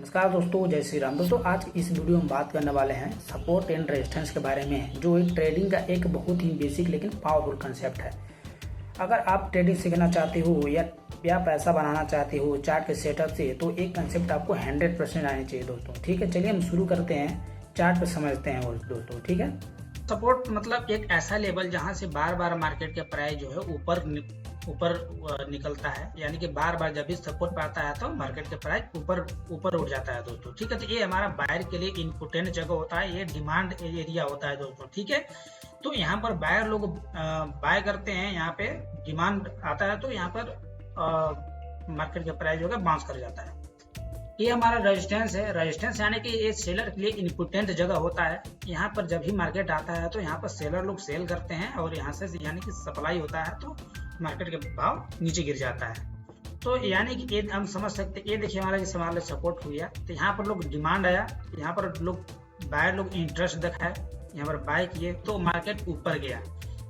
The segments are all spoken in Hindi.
नमस्कार दोस्तों, जय श्री राम। दोस्तों आज इस वीडियो में बात करने वाले हैं सपोर्ट एंड रेजिस्टेंस के बारे में, जो एक ट्रेडिंग का एक बहुत ही बेसिक लेकिन पावरफुल कंसेप्ट है। अगर आप ट्रेडिंग सीखना चाहते हो या पैसा बनाना चाहते हो चार्ट के सेटअप से, तो एक कंसेप्ट आपको 100% आनी चाहिए दोस्तों। ठीक है, चलिए हम शुरू करते हैं, चार्ट पे समझते हैं दोस्तों। ठीक है, सपोर्ट मतलब एक ऐसा लेवल जहां से बार बार मार्केट के प्राइस जो है ऊपर निकलता है, यानी कि बार बार जब भी सपोर्ट पे आता है तो मार्केट के प्राइस ऊपर उठ जाता है दोस्तों। ठीक है, तो ये हमारा बायर के लिए इम्पोर्टेंट जगह होता है, ये डिमांड एरिया होता है दोस्तों। ठीक है, तो यहाँ पर बायर लोग बाय करते हैं, यहाँ पे डिमांड आता है तो यहाँ पर मार्केट के प्राइस जो है बाउंस कर जाता है। ये हमारा रेजिस्टेंस है। रेजिस्टेंस यानी कि ये सेलर के लिए इम्पोर्टेंट जगह होता है। यहाँ पर जब भी मार्केट आता है तो यहाँ पर सेलर लोग सेल करते हैं और यहाँ से यानी कि सप्लाई होता है तो मार्केट के भाव नीचे गिर जाता है। तो यानी कि ये हम समझ सकते हैं, ये देखिए हमारा जैसे हमारा सपोर्ट हो गया तो यहाँ पर लोग डिमांड आया, यहाँ पर लोग बायर लोग इंटरेस्ट दिखाए, यहाँ पर बाय किए तो मार्केट ऊपर गया।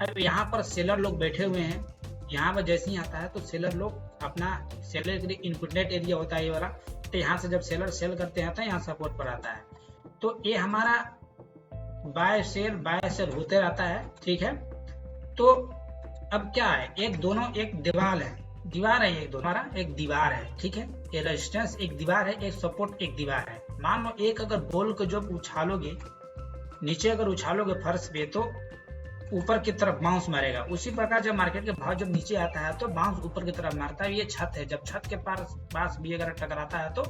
अब यहाँ पर सेलर लोग बैठे हुए हैं, यहाँ पर जैसे ही आता है तो सेलर लोग अपना सेलर के लिए इम्पोर्टेंट एरिया होता है ये वाला, तो यहाँ से जब सेलर सेल करते हैं तो यहाँ सपोर्ट पर आता है। तो ये हमारा बाय सेल होते रहता है। ठीक है, तो अब क्या है, एक दीवार है, एक दोनों एक दीवार है। ठीक है, ये रेजिस्टेंस एक दीवार है, एक सपोर्ट एक दीवार है। मान लो एक अगर बॉल को जब उछालोगे नीचे, अगर उछालोगे फर्श पे तो ऊपर की तरफ बाउंस मारेगा। उसी प्रकार जब मार्केट के भाव जब नीचे आता है तो बाउंस ऊपर की तरफ मारता है। ये छत है, जब छत के पास भी अगर टकराता है तो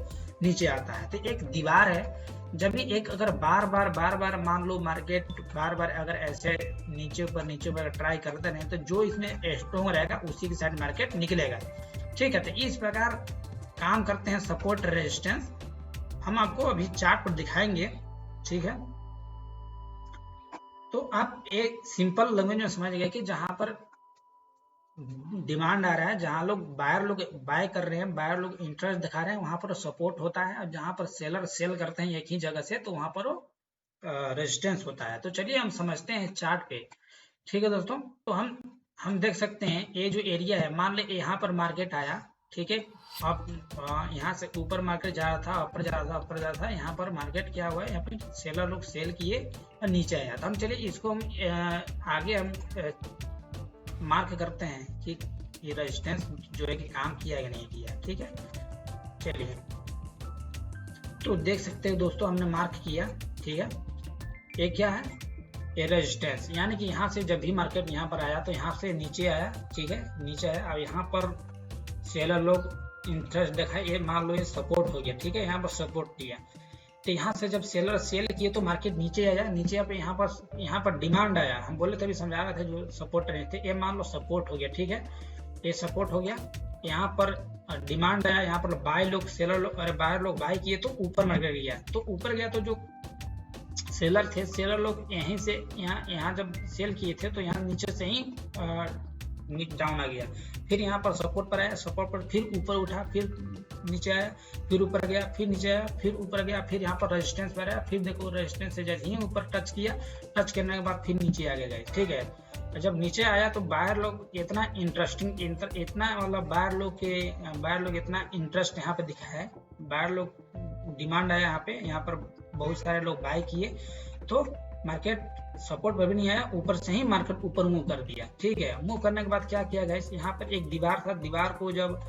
नीचे आता है। तो एक दीवार है, जब भी एक अगर बार बार मान लो मार्केट बार अगर ऐसे नीचे ऊपर ट्राई करते रहे तो जो इसमें स्ट्रॉन्ग रहेगा उसी की साइड मार्केट निकलेगा। ठीक है, तो इस प्रकार काम करते हैं सपोर्ट रेजिस्टेंस। हम आपको अभी चार्ट पर दिखाएंगे। ठीक है, तो आप एक सिंपल लैंग्वेज में समझ गए कि जहां पर डिमांड आ रहा है, जहां बायर लोग बाय कर रहे हैं, बायर लोग इंटरेस्ट दिखा रहे हैं, वहां पर सपोर्ट होता है। और जहां पर सेलर सेल करते हैं एक ही जगह से, तो वहां पर रेजिस्टेंस होता है। तो चलिए हम समझते हैं चार्ट पे। ठीक है दोस्तों, तो हम देख सकते हैं ये जो एरिया है, मान ले यहाँ पर मार्केट आया। ठीक है, अब यहाँ से ऊपर मार्केट जा रहा था, ऊपर जा रहा था। यहाँ पर मार्केट क्या हुआ है, यहाँ पर सेलर लोग सेल किए और नीचे आया। तो हम चलिए इसको हम आगे हम मार्क करते हैं कि ये रेजिस्टेंस जो है कि काम किया या नहीं किया। ठीक है, चलिए तो देख सकते हैं दोस्तों, हमने मार्क किया। ठीक है, ये क्या है, ये रेजिस्टेंस, यानी कि यहाँ से जब भी मार्केट यहाँ पर आया तो यहाँ से नीचे आया। ठीक है, नीचे आया। अब यहाँ पर सेलर लोग इंटरेस्ट दिखाए, ये मान लो ये सपोर्ट हो गया। ठीक है, यहाँ पर सपोर्ट दिया तो यहाँ से जब सेलर सेल किए तो मार्केट नीचे आया। नीचे पे यहाँ पर डिमांड आया, हम बोले थे अभी समझा रहे थे जो सपोर्ट रहे थे, ये मान लो सपोर्ट हो गया। ठीक है, ये सपोर्ट हो गया, यहाँ पर डिमांड आया, यहाँ पर बाय लोग सेलर लोग बायर लोग बाय किए तो ऊपर मार्केट गया। तो ऊपर गया तो जो सेलर थे, सेलर लोग यहीं से यहाँ जब सेल किए थे तो यहाँ नीचे से ही डाउन आ गया। फिर यहाँ पर सपोर्ट पर आया, सपोर्ट पर फिर ऊपर उठा, फिर नीचे आया, फिर ऊपर गया, फिर नीचे आया, फिर ऊपर गया, फिर यहाँ पर रेजिस्टेंस पर आया। फिर देखो रेजिस्टेंस से जैसे ही ऊपर टच किया, टच करने के बाद फिर नीचे आ गया। ठीक है, जब नीचे आया तो बायर लोग इतना इतना इंटरेस्ट यहाँ पे दिखा है, बायर लोग डिमांड आया यहाँ पर बहुत सारे लोग बाय किए तो मार्केट सपोर्ट पर भी नहीं आया, ऊपर से ही मार्केट ऊपर मूव कर दिया। ठीक है, मूव करने के बाद क्या किया गाइस, यहाँ पर एक दीवार था, दीवार को जब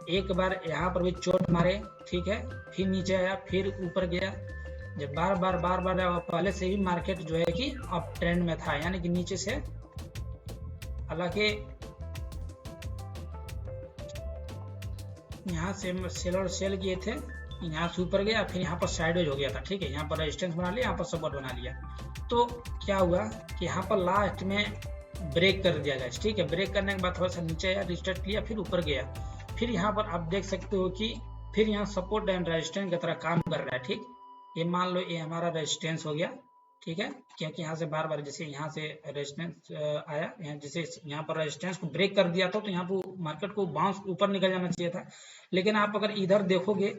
एक बार यहाँ पर भी चोट मारे। ठीक है, फिर नीचे आया, फिर ऊपर गया। जब बार बार पहले से ही मार्केट जो है कि अप ट्रेंड में था, यानी कि नीचे से, हालांकि यहाँ से सेलर सेल किए थे, यहाँ से ऊपर गया, फिर यहाँ पर साइडवेज हो गया था। ठीक है, यहाँ पर रेजिस्टेंस बना लिया, यहाँ पर सपोर्ट बना लिया। तो क्या हुआ कि यहाँ पर लास्ट में ब्रेक कर दिया गया। ठीक है, ब्रेक करने के बाद थोड़ा सा नीचे आया, रिस्टार्ट किया, फिर ऊपर गया। फिर यहाँ पर आप देख सकते हो कि फिर यहाँ सपोर्ट एंड रेजिस्टेंस की तरह काम कर रहा है। ठीक, ये मान लो ये हमारा रेजिस्टेंस हो गया। ठीक है, क्योंकि यहाँ से बार जैसे यहाँ से रेजिस्टेंस आया, जैसे यहाँ पर रेजिस्टेंस को ब्रेक कर दिया था तो यहाँ पर मार्केट को बाउंस ऊपर निकल जाना चाहिए था। लेकिन आप अगर इधर देखोगे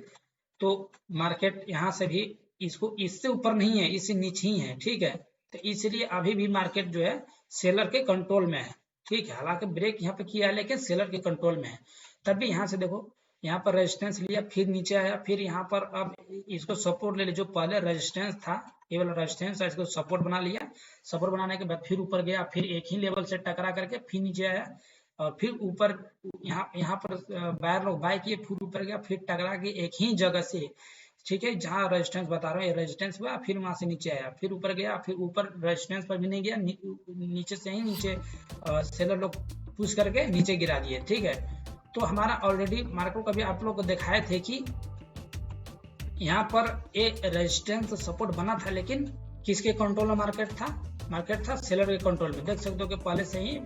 तो मार्केट यहाँ से भी इससे ऊपर नहीं है, इससे नीचे ही है। ठीक है, तो इसलिए अभी भी मार्केट जो है सेलर के कंट्रोल में है। ठीक है, हालांकि ब्रेक यहाँ पे किया है लेकिन सेलर के कंट्रोल में है। तब भी यहाँ से देखो, यहाँ पर रेजिस्टेंस लिया, फिर नीचे आया, फिर यहाँ पर अब इसको सपोर्ट ले लिया। जो पहले रेजिस्टेंस था, ये वाला रेजिस्टेंस है, इसको सपोर्ट बना लिया। सपोर्ट बनाने के बाद फिर ऊपर गया, फिर एक ही लेवल से टकरा करके फिर नीचे आया, और फिर ऊपर यहाँ पर बायर लोग बाय किए, फिर ऊपर गया, फिर टकरा के एक ही जगह से, ठीक है, जहाँ रेजिस्टेंस बता रहा हूँ, ये रेजिस्टेंस हुआ, फिर वहां से नीचे आया, फिर ऊपर गया, फिर ऊपर रेजिस्टेंस पर भी नहीं गया, नीचे से ही नीचे सेलर लोग पुश करके नीचे गिरा दिए। ठीक है, तो हमारा ऑलरेडी मार्केट को भी आप लोग को दिखाए थे कि यहाँ पर एक रेजिस्टेंस सपोर्ट बना था, लेकिन किसके कंट्रोल में मार्केट था सेलर के कंट्रोल में। देख सकते हो कि पहले से ही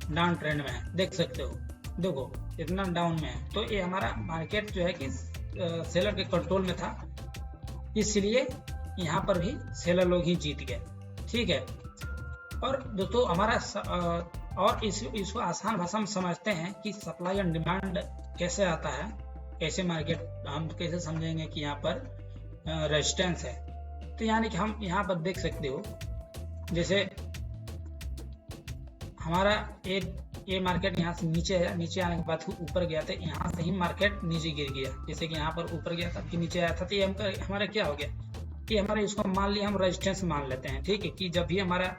डाउन ट्रेंड में है, देख सकते हो, देखो इतना डाउन में है। तो ये हमारा मार्केट जो है कि सेलर के कंट्रोल में था, इसलिए यहाँ पर भी सेलर लोग ही जीत गए। ठीक है, और दोस्तों हमारा और इसको आसान भाषा में समझते हैं कि सप्लाई एंड डिमांड कैसे आता है, कैसे मार्केट हम कैसे समझेंगे कि यहाँ पर रेजिस्टेंस है। तो यानी कि हम यहाँ पर देख सकते हो, जैसे हमारा ये मार्केट यहाँ से नीचे है, नीचे आने के बाद ऊपर गया था, यहाँ से ही मार्केट नीचे गिर गया। जैसे कि यहाँ पर ऊपर गया था, फिर नीचे आया था, तो ये हमारा क्या हो गया कि हमारा इसको मान लिया, हम रेजिस्टेंस मान लेते हैं। ठीक है, कि जब भी हमारा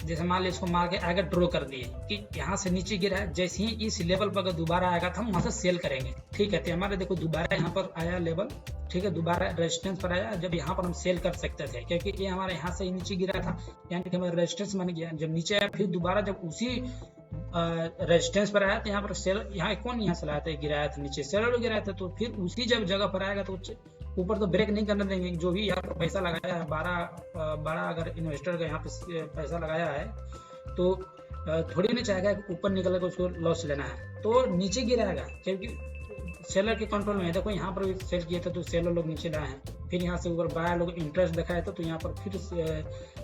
जैसे मान लिया इसको मार के आगे ड्रॉ कर दिए कि यहाँ से नीचे गिरा है, जैसे ही इस लेवल पर अगर दोबारा आएगा तो हम वहां से सेल करेंगे। ठीक है, तो हमारे देखो दोबारा यहाँ पर आया लेवल, ठीक है, दोबारा रेजिस्टेंस पर आया, जब यहाँ पर हम सेल कर सकते थे, क्योंकि ये हमारे यहाँ से नीचे गिरा था, यानी कि हमारा रेजिस्टेंस बन गया। जब नीचे आया, फिर दोबारा जब उसी रेजिस्टेंस पर आया, तो यहाँ पर सेल, यहाँ कौन यहाँ से लाया था, गिराया था, नीचे सेलर गिराया था। तो फिर उसी जब जगह पर आएगा तो ऊपर तो ब्रेक नहीं करने देंगे। जो भी यहाँ पर पैसा लगाया है, 12 अगर इन्वेस्टर का यहाँ पे पैसा लगाया है, तो थोड़ी नहीं चाहेगा ऊपर निकल कर उसको लॉस लेना है, तो नीचे गिराएगा, क्योंकि सेलर के कंट्रोल में है। देखो यहाँ पर भी सेल किए थे तो सेलर लोग नीचे लाए हैं, फिर यहाँ से ऊपर बायर लोग इंटरेस्ट दिखाए थे, तो यहाँ पर फिर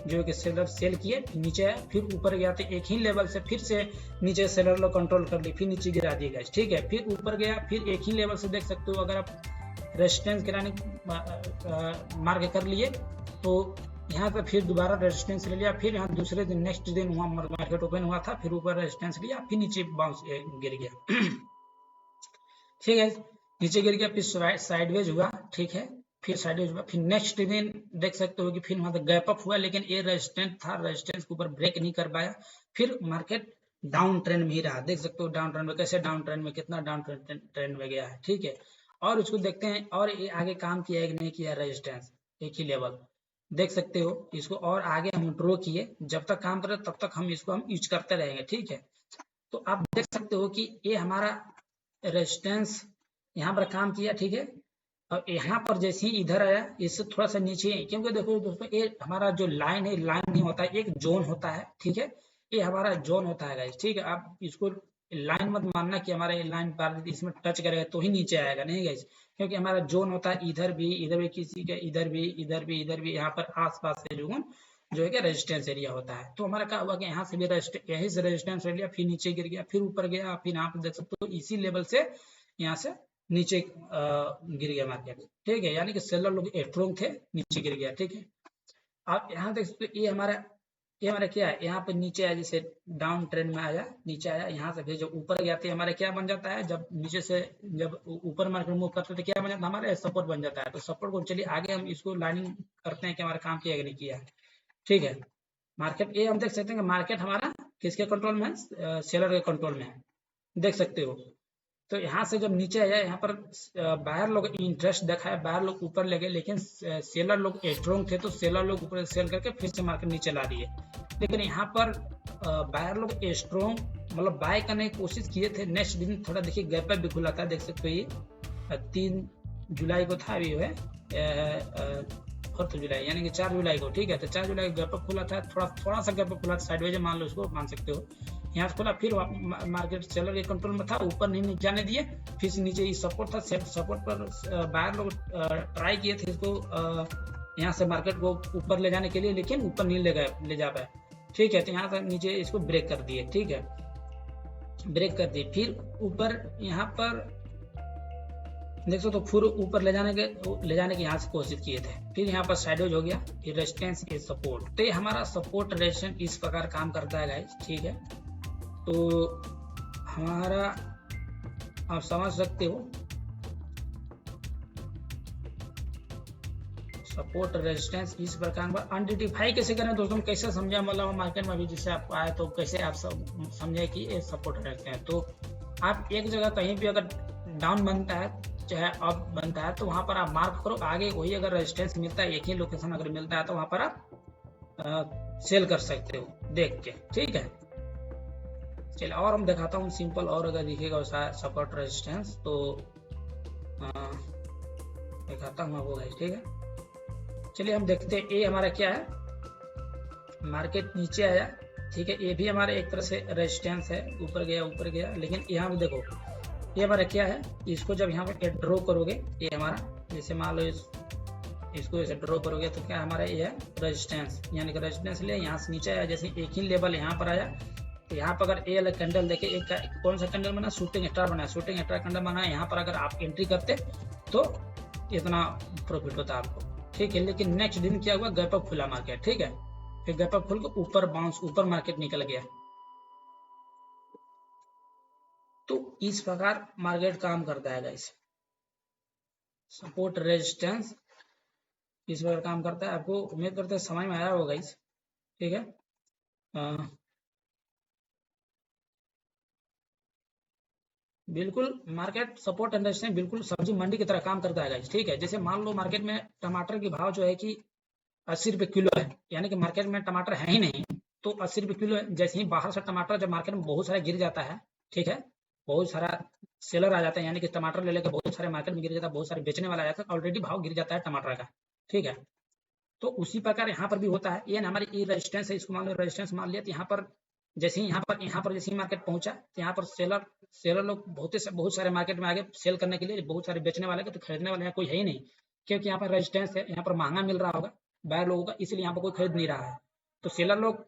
जो है कि सेलर सेल किए, नीचे आए, फिर ऊपर गया, तो एक ही लेवल से फिर से नीचे सेलर लोग कंट्रोल कर ली, फिर नीचे गिरा दिए गए। ठीक है, फिर ऊपर गया, फिर एक ही लेवल से देख सकते हो, अगर आप रेजिस्टेंस गिराने मार्क कर लिए, तो यहाँ पे फिर दोबारा रेजिस्टेंस ले लिया, फिर यहाँ दूसरे दिन नेक्स्ट दिन वहाँ मार्केट ओपन हुआ था, फिर ऊपर रेजिस्टेंस लिया, फिर नीचे बाउंस गिर गया। ठीक है, नीचे गिर गया, फिर साइडवेज हुआ। ठीक है, फिर साइडवेज हुआ, फिर नेक्स्ट दिन देख सकते हो कि फिर वहां गैप अप हुआ, लेकिन ये रेजिस्टेंस था, रेजिस्टेंस के ऊपर ब्रेक नहीं कर पाया, फिर मार्केट डाउन ट्रेंड में ही रहा। देख सकते हो डाउन ट्रेंड में, कैसे डाउन ट्रेंड में, कितना डाउन ट्रेंड में गया है। ठीक है, और उसको देखते हैं और ये आगे काम किया है कि नहीं किया, रेजिस्टेंस एक ही लेवल देख सकते हो। इसको और आगे हम ड्रॉ किए, जब तक काम करे तब तक हम इसको यूज करते रहेंगे। ठीक है, तो आप देख सकते हो कि ये हमारा रेजिस्टेंस यहाँ पर काम किया। ठीक है, और यहाँ पर जैसे ही इधर आया, इससे थोड़ा सा नीचे, क्योंकि देखो दोस्तों ये हमारा जो लाइन है, लाइन नहीं होता है, एक जोन होता है। ठीक है, ये हमारा जोन होता है गाइस। ठीक है, आप इसको लाइन मत मानना कि हमारा लाइन पार इसमें टच करेगा तो ही नीचे आएगा, नहीं गाइस, क्योंकि हमारा जोन होता है इधर भी किसी का, इधर भी यहाँ पर आसपास से जोन जो है कि रेजिस्टेंस एरिया होता है। तो हमारा क्या हुआ कि यहाँ से भी यहीं से रेजिस्टेंस ले लिया, फिर नीचे गिर गया, फिर ऊपर गया, फिर यहाँ पर देख सकते हो इसी लेवल से यहाँ से नीचे गिर गया मार्केट। ठीक है, यानी कि सेलर लोग स्ट्रॉन्ग थे, नीचे गिर गया। ठीक है, आप यहाँ देख सकते हो ये हमारा क्या है, यहाँ पे नीचे आया, जैसे डाउन ट्रेंड में आया, नीचे आया, यहाँ से फिर जब ऊपर गया तो हमारा क्या बन जाता है, जब नीचे से जब ऊपर मार्केट मूव करते तो क्या बन जाता है, हमारा सपोर्ट बन जाता है। तो सपोर्ट को चलिए आगे हम इसको लाइनिंग करते हैं कि हमारा काम किया कि नहीं किया। ठीक है, मार्केट ये हम देख सकते हैं कि मार्केट हमारा किसके कंट्रोल में है, सेलर के कंट्रोल में है, देख सकते हो। तो यहाँ से जब नीचे आया, यहाँ पर बायर लोग इंटरेस्ट दिखाया, बायर लोग ऊपर ले गए, लेकिन सेलर लोग स्ट्रॉन्ग थे, तो सेलर लोग ऊपर सेल करके फिर से मार्केट नीचे ला दिए। लेकिन यहाँ पर बायर लोग स्ट्रॉन्ग मतलब बाय करने की कोशिश किए थे। नेक्स्ट दिन थोड़ा देखिए गैप अप भी खुला था, देख सकते हो ये 3 जुलाई को था, अभी है 4 जुलाई यानी कि 4 जुलाई को। ठीक है, तो 4 जुलाई को गैप अप खुला था, थोड़ा सा गैप अप खुला, साइडवेज मान लो, उसको मान सकते हो। यहाँ से खुला, फिर मार्केट सेलर के कंट्रोल में था, ऊपर नहीं जाने दिए, फिर से नीचे सपोर्ट था, सपोर्ट पर बायर लोग ट्राई किए थे इसको यहाँ से मार्केट को ऊपर ले जाने के लिए, लेकिन ऊपर नहीं ले जा पाए। ठीक है, तो यहाँ से नीचे इसको ब्रेक कर दिए। ठीक है, ब्रेक कर दिए, फिर ऊपर यहाँ पर देख सकते तो फिर ऊपर ले जाने के यहाँ से कोशिश किए थे, फिर यहाँ पर साइडवेज हो गया, फिर रेजिस्टेंस इज सपोर्ट। तो ये हमारा सपोर्ट रेजिस्टेंस इस प्रकार काम करता है गाइस। ठीक है, तो हमारा आप समझ सकते हो सपोर्ट रेजिस्टेंस इस प्रकार पर आइडेंटिफाई कैसे करें दोस्तों, कैसे समझा, मतलब मार्केट में अभी जैसे आप आए तो कैसे आप सब समझे कि ये सपोर्ट रखते हैं। तो आप एक जगह कहीं भी अगर डाउन बनता है चाहे अप बनता है तो वहां पर आप मार्क करो, आगे वही अगर रेजिस्टेंस मिलता है एक ही लोकेशन अगर मिलता है तो वहां पर आप सेल कर सकते हो देख के, ठीक है। चलिए और हम दिखाता हूँ सिंपल, और अगर दिखेगा वैसा सपोर्ट रेजिस्टेंस तो दिखाता हूँ आपको गाइस, ठीक है। चलिए हम देखते हैं ये हमारा क्या है, मार्केट नीचे आया, ठीक है, ये भी हमारा एक तरह से रेजिस्टेंस है, ऊपर गया, लेकिन यहाँ पे देखो ये हमारा क्या है, इसको जब यहाँ पे ड्रॉ करोगे ये हमारा, जैसे मान लो इसको ऐसे ड्रॉ करोगे तो क्या हमारा ये है रेजिस्टेंस, यानी कि रेजिस्टेंस ले यहाँ से नीचे आया, जैसे एक ही लेवल यहाँ पर आया तो यहाँ पर अगर ये वाला कैंडल देखे, एक कौन सा कैंडल बना, शूटिंग स्टार बना, शूटिंग स्टार कैंडल बना, यहाँ पर अगर आप एंट्री करते तो इतना प्रॉफिट होता आपको, ठीक है। लेकिन नेक्स्ट दिन क्या हुआ, गैप अप खुला मार्केट, ठीक है, फिर गैप अप खुल के ऊपर बाउंस, ऊपर मार्केट निकल गया। तो इस प्रकार मार्केट काम करता है गाइस, सपोर्ट रेजिस्टेंस इस प्रकार काम करता है। आपको उम्मीद करते हैं समझ में आया होगा गाइस, ठीक है। बिल्कुल मार्केट सपोर्ट एंड रेजिस्टेंस बिल्कुल सब्जी मंडी की तरह काम करता है गाइस, ठीक है। जैसे मान लो मार्केट में टमाटर के भाव जो है कि 80 रुपये किलो है, यानी कि मार्केट में टमाटर है ही नहीं तो 80 रुपये किलो है। जैसे ही बाहर से टमाटर जब मार्केट में बहुत सारा गिर जाता है, ठीक है, बहुत सारा सेलर आ जाता है, यानी कि टमाटर ले लेकर बहुत सारे मार्केट में गिर जाता है, बहुत सारे बेचने वाला आ जाता है, ऑलरेडी भाव गिर जाता है टमाटर का, ठीक है। तो उसी प्रकार यहाँ पर भी होता है, ये हमारी ई रेजिस्टेंस है, इसको मान लो रेजिस्टेंस मान लिया, तो यहाँ पर जैसे ही यहाँ पर जैसे ही मार्केट पहुंचा तो यहाँ पर सेलर लोग बहुत सारे मार्केट में आगे सेल करने के लिए, बहुत सारे बेचने वाले के, तो खरीदने वाले कोई है ही नहीं, क्योंकि यहाँ पर रेजिस्टेंस है, यहाँ पर महंगा मिल रहा होगा बाहर लोगों का, इसलिए यहाँ पर कोई खरीद नहीं रहा है। तो सेलर लोग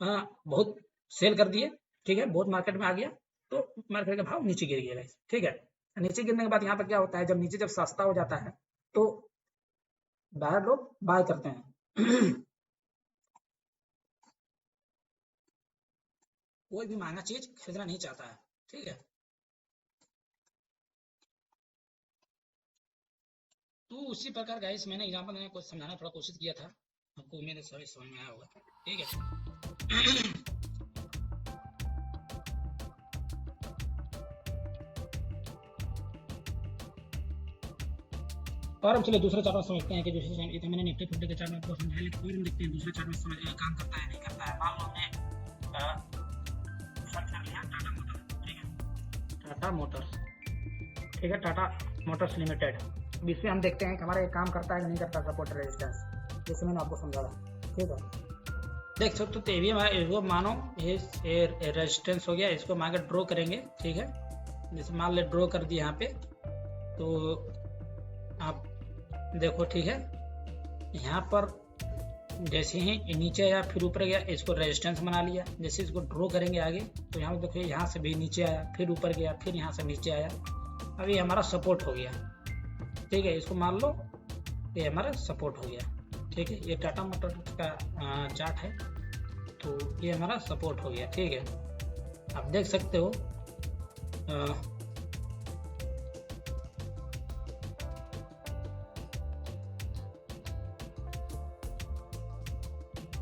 बहुत सेल कर दिए, ठीक है, बहुत मार्केट में आ गया तो मार्केट का भाव नीचे गिर गया, ठीक है। नीचे गिरने के बाद यहाँ पर क्या होता है, जब नीचे जब सस्ता हो जाता है तो बाहर लोग बाय करते हैं कोई भी महंगा चीज खरीदना नहीं चाहता है, ठीक है। तो उसी प्रकार गाइस मैंने एग्जांपल देने को समझाना थोड़ा कोशिश किया था, आपको उम्मीद है सभी समझ में आया होगा, ठीक है। और अब चलिए दूसरे चार्ट में समझते हैं कि जैसे ये तो मैंने निफ्टी फिफ्टी के चार्ट में आपको समझाया, लेकिन और हम देखते हैं दूसरे चार्ट में समझ काम करता है नहीं करता है। मान लो हमने सर्च कर लिया टाटा मोटर, ठीक है, टाटा मोटर्स, ठीक है, टाटा मोटर्स लिमिटेड, इसमें हम देखते हैं कि हमारा ये काम करता है कि नहीं करता सपोर्ट रेजिस्टेंस, जैसे मैंने आपको समझाया, ठीक है। देख सकते हो तो भी हमारा इसको मानो ये रेजिस्टेंस हो गया, इसको हम आगे ड्रॉ करेंगे, ठीक है। जैसे मान ले ड्रॉ कर दिया यहाँ पे तो आप देखो, ठीक है, यहाँ पर जैसे ही नीचे आया फिर ऊपर गया, इसको रेजिस्टेंस बना लिया। जैसे इसको ड्रॉ करेंगे आगे तो यहाँ देखो यहाँ से भी नीचे आया, फिर ऊपर गया, फिर यहाँ से नीचे आया, अभी हमारा सपोर्ट हो गया, ठीक है। इसको मान लो ये हमारा सपोर्ट हो गया, ठीक है। ये टाटा मोटर का चार्ट है, तो ये हमारा सपोर्ट हो गया, ठीक है। आप देख सकते हो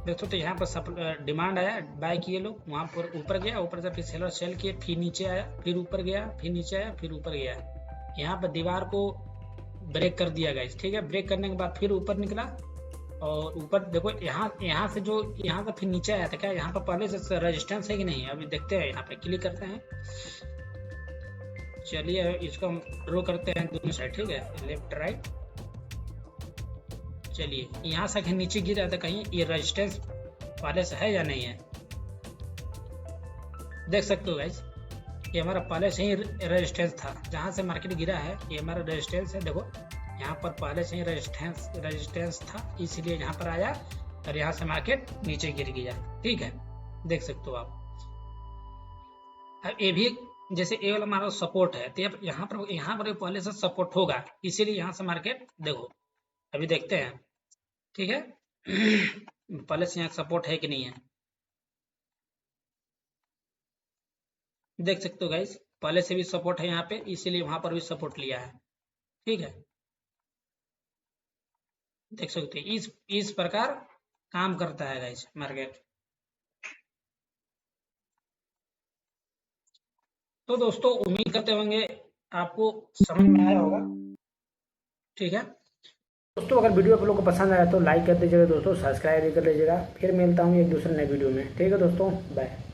देखो तो यहाँ पर डिमांड आया, बाय किए लोग, वहाँ पर ऊपर गया, ऊपर से फिर सेलर सेल किए, फिर नीचे आया, फिर ऊपर गया, फिर नीचे आया, फिर ऊपर गया, यहाँ पर दीवार को ब्रेक कर दिया गाइस, ठीक है। ब्रेक करने के बाद फिर ऊपर निकला और ऊपर देखो यहाँ से जो यहाँ से फिर नीचे आया था, क्या यहाँ पर पहले से रेजिस्टेंस है कि नहीं, अभी देखते हैं। यहाँ पे क्लिक करते हैं, चलिए इसको हम ड्रॉ करते हैं दोनों साइड, ठीक है, लेफ्ट राइट। चलिए यहाँ से कहीं नीचे गिरा था, कहीं ये रेजिस्टेंस पहले से है या नहीं है, देख सकते हो गाइस, ये हमारा पहले से ही रेजिस्टेंस था, जहाँ से मार्केट गिरा है ये हमारा रेजिस्टेंस है। देखो यहाँ पर पहले से ही रेजिस्टेंस था, इसलिए यहाँ पर आया और यहाँ से मार्केट नीचे गिर गया, ठीक है, देख सकते हो आप। अब ये भी जैसे ए वाला हमारा सपोर्ट है, तो यहाँ पर पहले से सपोर्ट होगा, इसीलिए यहाँ से मार्केट देखो अभी देखते हैं, ठीक है। पहले से यहाँ सपोर्ट है कि नहीं है, देख सकते हो गाइस, पहले से भी सपोर्ट है यहाँ पे, इसीलिए वहां पर भी सपोर्ट लिया है। ठीक है, देख सकते हो इस प्रकार काम करता है गाइस मार्केट। तो दोस्तों उम्मीद करते होंगे आपको समझ में आया होगा। ठीक है, दोस्तों अगर वीडियो आप लोग को पसंद आया तो लाइक कर दीजिएगा दोस्तों, सब्सक्राइब भी कर लीजिएगा। फिर मिलता हूँ एक दूसरे नए वीडियो में। ठीक है दोस्तों, बाय।